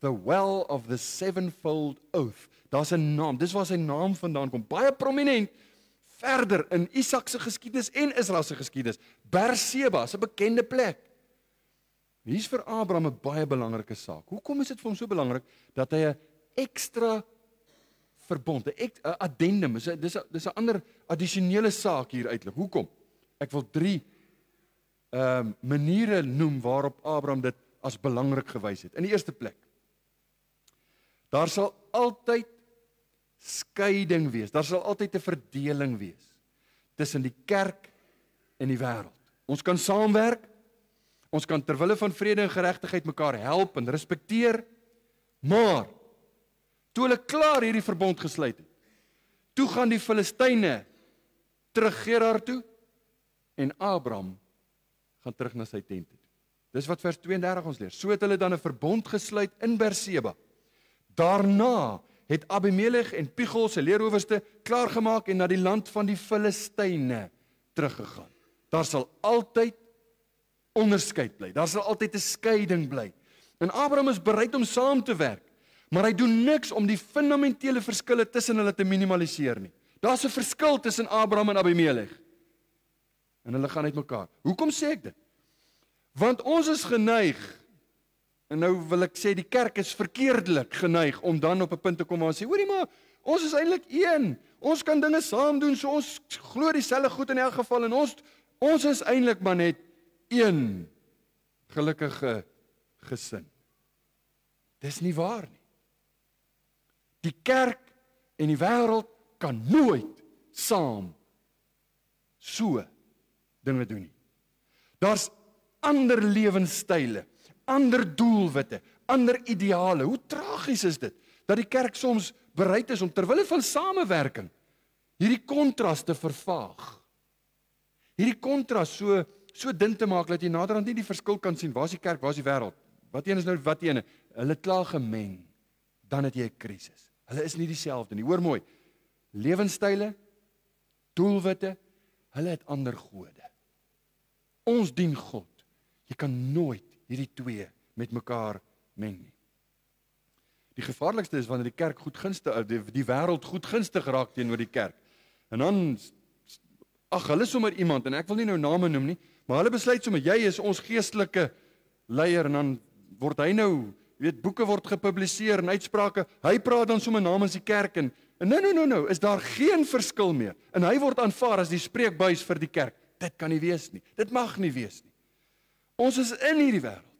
The well of the sevenfold oath. Daar's 'n naam. Dis waar sy naam vandaan kom. Baie prominent verder in Isak se geskiedenis en Israel se geskiedenis. Berseba is 'n bekende plek. Hier's vir Abraham 'n baie belangrike saak. Hoekom is dit vir hom so belangrik dat hy 'n ekstra verbond, 'n addendum, dis 'n ander addisionele saak hier uitlig. Hoekom? Ek wil 3 maniere noem waarop Abraham dit as belangrik gewys het. In die eerste plek, daar sal altyd skeiding wees. Daar sal altyd 'n verdeling wees tussen die kerk en die wêreld. Ons kan saamwerk, ons kan ter wille van vrede en geregtigheid mekaar help en respekteer, maar toe hulle klaar hierdie verbond gesluit het, toe gaan die Filistyne terug Gerar toe en Abraham gaan terug na sy tent toe. Dis wat vers 32 ons leer. So het hulle dan 'n verbond gesluit in Berseba. Daarna het Abimelech en Pichol se leerhowerste klaargemaak en na die land van die Filistyne teruggegaan. Daar sal altyd onderskeid bly. Daar sal altyd 'n skeiding bly. En Abraham is bereid om saam te werk, maar hy doen niks om die fundamentele verskille tussen hulle te minimaliseer nie. Daar's 'n verskil tussen Abraham en Abimelech. En hulle gaan uitmekaar. Hoekom sê ek dit? Want ons is geneig, en nou wil ek sê die kerk is verkeerdelik geneig om dan op 'n punt te kom waar ons sê, hoorie maar, ons is eintlik een. Ons kan dinge saam doen, so ons glo dieselfde goed in elk geval en ons is eintlik maar net een gelukkige gesin. Dis nie waar nie. Die kerk en die wêreld kan nooit saam so dinge doen nie. Daar's ander lewenstyle, ander doelwitte, ander ideale. Hoe tragies is dit dat die kerk soms bereid is om ter wille van samewerking hierdie kontras te vervaag. Hierdie kontras so dun te maak dat jy naderhand nie die verskil kan sien. Waar is die kerk, waar is die wêreld? Wat een is nou wat ene? Hulle klaar gemeng. Dan het jy 'n krisis. Hulle is nie dieselfde nie. Hoor mooi. Lewenstyle, doelwitte, hulle het ander gode. Ons dien God. Jy kan nooit hierdie twee met mekaar meng nie. Die gevaarlikste is wanneer die kerk goedgunstig, die wêreld goedgunstig raak teenoor die kerk. En dan, hulle is sommer iemand, en ek wil nie nou name noem nie, maar hulle besluit sommer, jy is ons geestelike leier, en dan word hy nou, boeke word gepubliseer en uitsprake, hy praat dan sommer namens die kerk, en nou, is daar geen verskil meer, en hy word aanvaar as die spreekbuis vir die kerk. Dit kan nie wees nie, dit mag nie wees nie. Ons is in hierdie wêreld,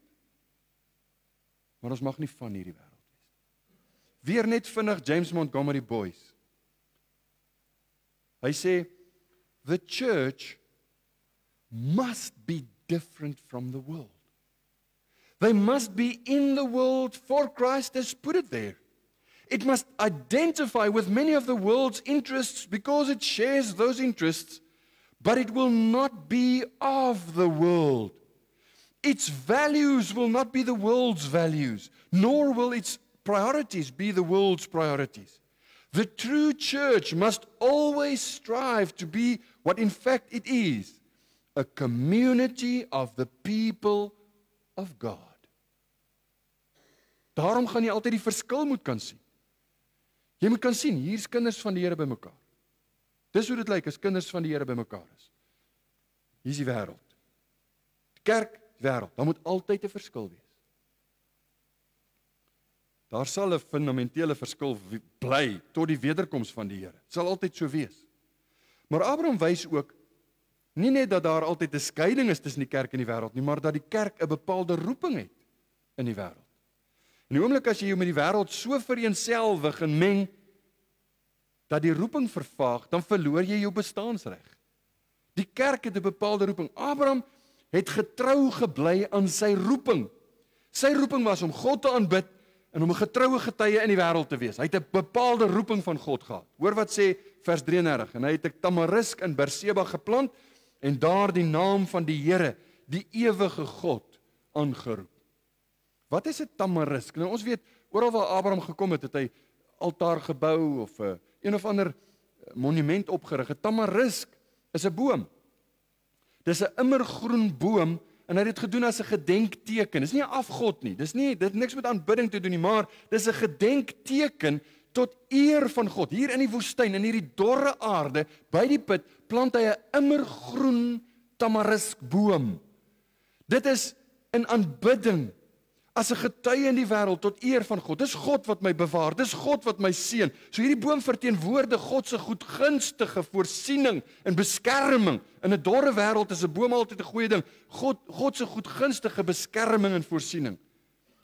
maar ons mag nie van hierdie wêreld wees. Weer net vinnig James Montgomery Boyce. Hy sê, the church must be different from the world. They must be in the world for Christ has put it there. It must identify with many of the world's interests because it shares those interests, but it will not be of the world. Its values will not be the world's values, nor will its priorities be the world's priorities. The true church must always strive to be what in fact it is, a community of the people of God. Daarom gaan jy altyd die verskil moet kan sien. Jy moet kan sien, hier's kinders van die Here bymekaar. Dis hoe dit lyk as kinders van die Here bymekaar is. Hier's die wêreld. Die kerk, die wêreld, daar moet altyd 'n verskil wees. Daar sal 'n fundamentele verskil bly tot die wederkoms van die Here. Dit sal altyd so wees. Maar Abraham wys ook nie net dat daar altyd 'n skeiding is tussen die kerk en die wêreld nie, maar dat die kerk 'n bepaalde roeping het in die wêreld. In die oomblik as jy jou met die wêreld so vereenselwig en meng dat die roeping vervaag, dan verloor jy jou bestaansreg. Die kerk het 'n bepaalde roeping. Abraham het getrou gebly aan sy roeping. Sy roeping was om God te aanbid en om 'n getroue getuie in die wêreld te wees. Hy het 'n bepaalde roeping van God gehad. Hoor wat sê vers 33, en hy het 'n tamarisk in Berseba geplant en daar die naam van die Here, die ewige God, aangeroep. Wat is 'n tamarisk? Nou ons weet, oral waar Abraham gekom het, het hy altaar gebou of een of ander monument opgerig. 'n Tamarisk is 'n boom. Dis 'n immergroen boom en hy het dit gedoen as 'n gedenkteken. Dis nie 'n afgod nie. Dit het niks met aanbidding te doen nie, maar dis 'n gedenkteken tot eer van God. Hier in die woestyn, in hierdie dorre aarde, by die put, plant hy 'n immergroen tamariskboom. Dit is in aanbidding as 'n getuie in die wêreld tot eer van God. Dis God wat my bewaar, dis God wat my seën. So hierdie boom verteenwoordig God se goedgunstige voorsiening en beskerming. In 'n dorre wêreld is 'n boom altyd 'n goeie ding. God se goedgunstige beskerming en voorsiening.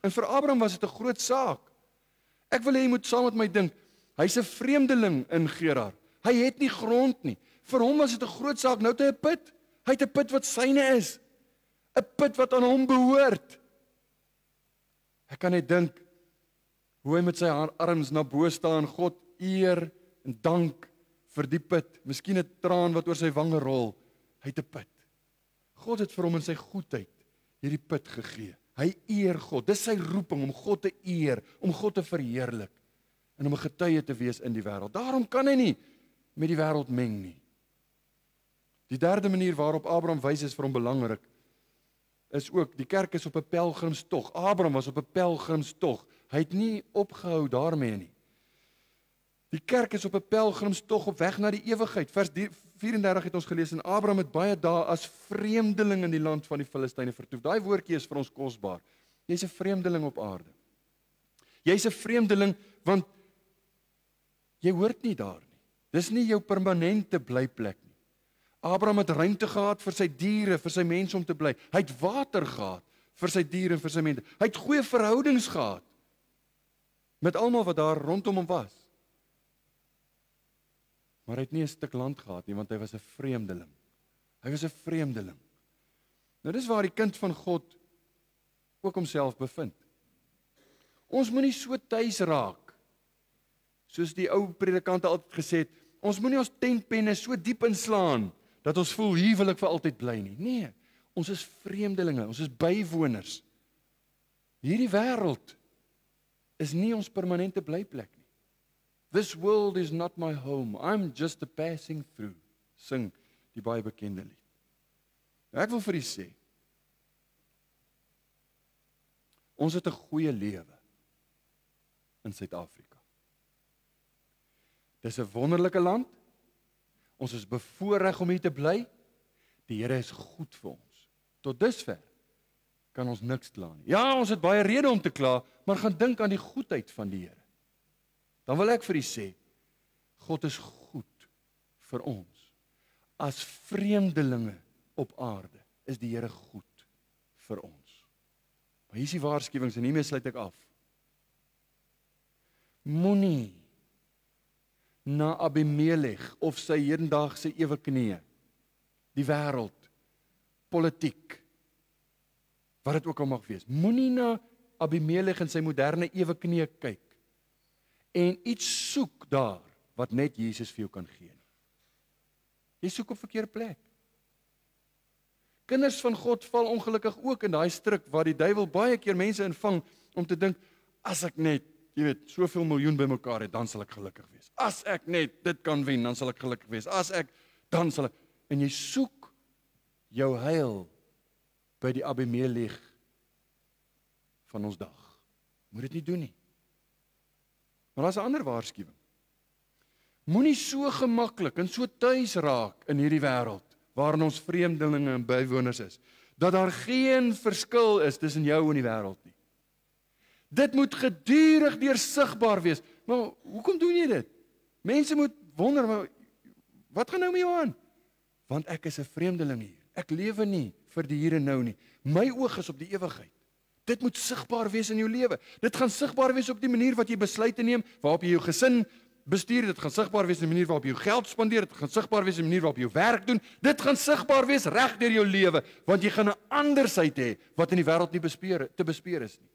En vir Abraham was dit 'n groot saak. Ek wil hê jy moet saam met my dink. Hy's 'n vreemdeling in Gerar. Hy het nie grond nie. Vir hom was dit 'n groot saak. Nou het hy 'n put. Hy het 'n put wat syne is. 'n Put wat aan hom behoort. Ek kan net dink hoe hy met sy arms na bo staan, God eer en dank vir die put. Miskien 'n traan wat oor sy wange rol. Hy het 'n put. God het vir hom in sy goedheid hierdie put gegee. Hy eer God. Dis sy roeping om God te eer, om God te verheerlik en om 'n getuie te wees in die wêreld. Daarom kan hy nie met die wêreld meng nie. Die derde manier waarop Abraham wys is vir hom belangrik, is ook, die kerk is op 'n pelgrimstog. Abraham was op 'n pelgrimstog. Hy het nie opgehou daarmee nie. Die kerk is op 'n pelgrimstog op weg na die ewigheid. Vers 34 het ons gelees, en Abraham het baie dae as vreemdeling in die land van die Filistyne vertoef. Daai woordjie is vir ons kosbaar. Jy's 'n vreemdeling op aarde. Jy's 'n vreemdeling want jy hoort nie daar nie. Dis nie jou permanente blyplek nie. Abraham het ruimte gehad vir sy diere, vir sy mense om te bly. Hy het water gehad vir sy diere en vir sy mense. Hy het goeie verhoudings gehad met almal wat daar rondom hom was. Maar hy het nie 'n stuk land gehad nie, want hy was 'n vreemdeling. Hy was 'n vreemdeling. Nou dis waar die kind van God ook homself bevind. Ons moenie so tuis raak, soos die ou predikante altyd gesê het, ons moenie ons tentpenne so diep inslaan, dat ons voel, hier wil ek vir altyd bly nie. Nee, ons is vreemdelinge, ons is bywoners. Hierdie wêreld is nie ons permanente blyplek nie. This world is not my home, I'm just a passing through, sing die baie bekende lied. Nou, ek wil vir u sê, ons het 'n goeie lewe in Suid-Afrika. Dis 'n wonderlike land. Ons is bevoorreg om hier te bly. Die Here is goed vir ons. Tot dusver kan ons niks kla nie. Ja, ons het baie redes om te kla, maar gaan dink aan die goedheid van die Here. Dan wil ek vir u sê, God is goed vir ons. As vreemdelinge op aarde is die Here goed vir ons. Maar hier is die waarskuwings en hiermee sluit ek af. Moenie na Abimelech of sy hedendaagse eweknieë, die wêreld, politiek, wat dit ook al mag wees. Moenie na Abimelech en sy moderne eweknieë kyk en iets soek daar wat net Jesus vir jou kan gee nie. Jy soek op verkeerde plek. Kinders van God val ongelukkig ook in daai struik waar die duiwel baie keer mense invang om te dink, as ek net, jy weet, soveel miljoen bymekaar het, dan sal ek gelukkig wees. As ek net dit kan wen, dan sal ek gelukkig wees. As ek, dan sal ek, en jy soek jou heil by die Abimelech van ons dag. Moet dit nie doen nie. Maar daar's 'n ander waarskuwing. Moenie so gemaklik en so tuis raak in hierdie wêreld, waarin ons vreemdelinge en bywoners is, dat daar geen verskil is tussen jou en die wêreld nie. Dit moet gedurig deursigbaar wees. Maar hoekom doen jy dit? Mense moet wonder, maar wat gaan nou met jou aan? Want ek is 'n vreemdeling hier. Ek lewe nie vir die hier en nou nie. My oog is op die ewigheid. Dit moet sigbaar wees in jou lewe. Dit gaan sigbaar wees op die manier wat jy besluite neem, waarop jy jou gesin bestuur. Dit gaan sigbaar wees in die manier waarop jy jou geld spandeer. Dit gaan sigbaar wees in die manier waarop jy jou werk doen. Dit gaan sigbaar wees reg deur jou lewe, want jy gaan 'n andersheid hê wat in die wêreld nie te bespeer is nie.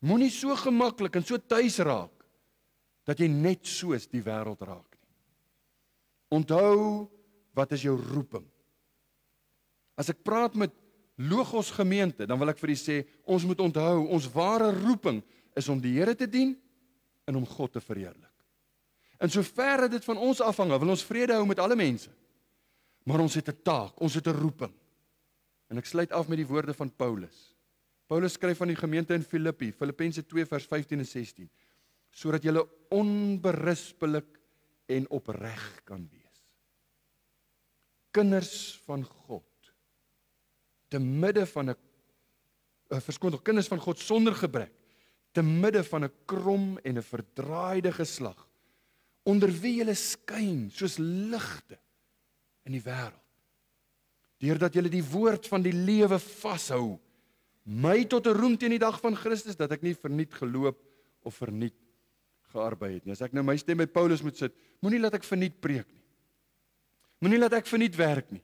Moenie so gemaklik en so tuis raak dat jy net soos die wêreld raak nie. Onthou, wat is jou roeping? As ek praat met Logos gemeente, dan wil ek vir u sê, ons moet onthou, ons ware roeping is om die Here te dien en om God te verheerlik. En soverre dit van ons afhang, wil ons vrede hou met alle mense. Maar ons het 'n taak, ons het 'n roeping. En ek sluit af met die woorde van Paulus. Paulus skryf aan die gemeente in Filippi, Filippense 2 vers 15 en 16, sodat julle onberispelik en opreg kan wees. Kinders van God, te midde van 'n kinders van God sonder gebrek, te midde van 'n krom en 'n verdraaide geslag, onder wie julle skyn soos ligte in die wêreld, deurdat julle die woord van die lewe vashou, my tot 'n roem teen die dag van Christus, dat ek nie verniet geloop of verniet gearbei het nie. As ek nou my stem by Paulus moet sit, moenie laat ek verniet preek nie. Moenie laat ek verniet werk nie.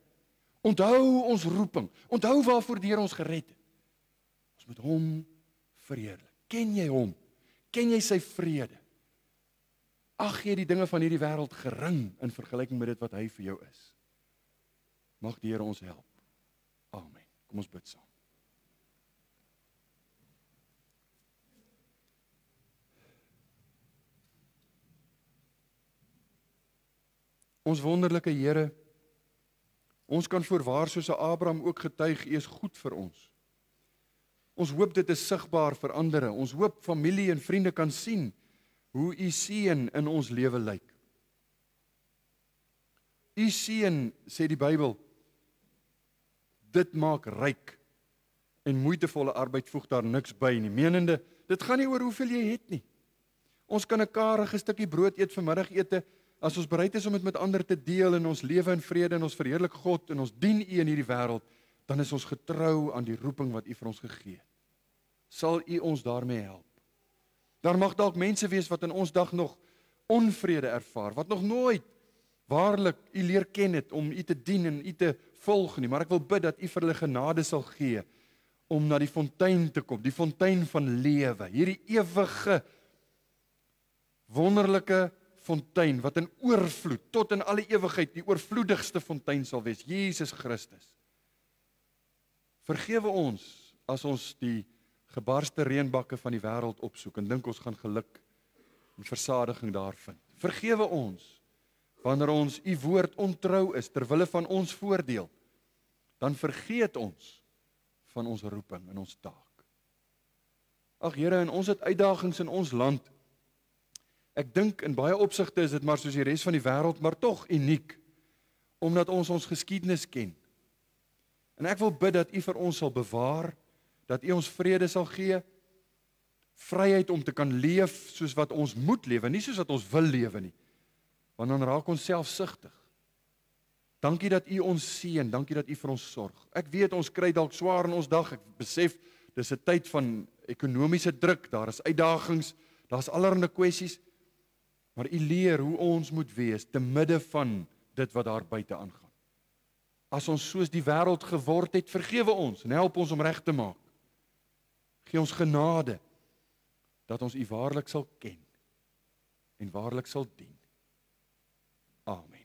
Onthou ons roeping. Onthou waarvoor die Here ons gered het. Ons moet hom verheerlik. Ken jy hom? Ken jy sy vrede? Ag jy die dinge van hierdie wêreld gering in vergelyking met dit wat hy vir jou is? Mag die Here ons help. Amen. Kom ons bid saam. Ons wonderlike Here, ons kan voorwaar soos Abraham ook getuig, U is goed vir ons. Ons hoop dit is sigbaar vir ander. Ons hoop familie en vriende kan sien hoe U seën in ons lewe lyk. U seën, sê die Bybel, dit maak ryk en moeitevolle arbeid voeg daar niks by nie. Menende, dit gaan nie oor hoeveel jy het nie. Ons kan 'n karige stukkie brood eet vir middagete, as ons bereid is om dit met ander te deel in ons lewe in vrede en ons verheerlik God en ons dien U in hierdie wêreld, dan is ons getrou aan die roeping wat U vir ons gegee het. Sal U ons daarmee help? Daar mag dalk mense wees wat in ons dag nog onvrede ervaar, wat nog nooit waarlik U leer ken het om U te dien en U te volg nie, maar ek wil bid dat U vir hulle genade sal gee om na die fontein te kom, die fontein van lewe, hierdie ewige, wonderlike fontein wat in oorvloed tot in alle ewigheid die oorvloedigste fontein sal wees, Jesus Christus. Vergewe ons as ons die gebarste reënbakke van die wêreld opsoek en dink ons gaan geluk en versadiging daar vind. Vergewe ons wanneer ons U woord ontrou is ter wille van ons voordeel, dan vergeet ons van ons roeping en ons taak. Ag Here, en ons het uitdagings in ons land. Ek dink in baie opsigte is dit maar soos die res van die wêreld, maar tog uniek, omdat ons geskiedenis ken. En ek wil bid dat U vir ons sal bewaar, dat U ons vrede sal gee, vryheid om te kan leef soos wat ons moet lewe, nie soos wat ons wil lewe nie, want dan raak ons selfsugtig. Dankie dat U ons seën, dankie dat U vir ons sorg. Ek weet ons kry dalk swaar in ons dag, ek besef, dis 'n tyd van ekonomiese druk, daar is uitdagings, daar's allerlei kwessies, maar U leer hoe ons moet wees te midde van dit wat daar buite aangaan. As ons soos die wêreld geword het, vergewe ons en help ons om reg te maak. Gee ons genade dat ons U waarlik sal ken en waarlik sal dien. Amen.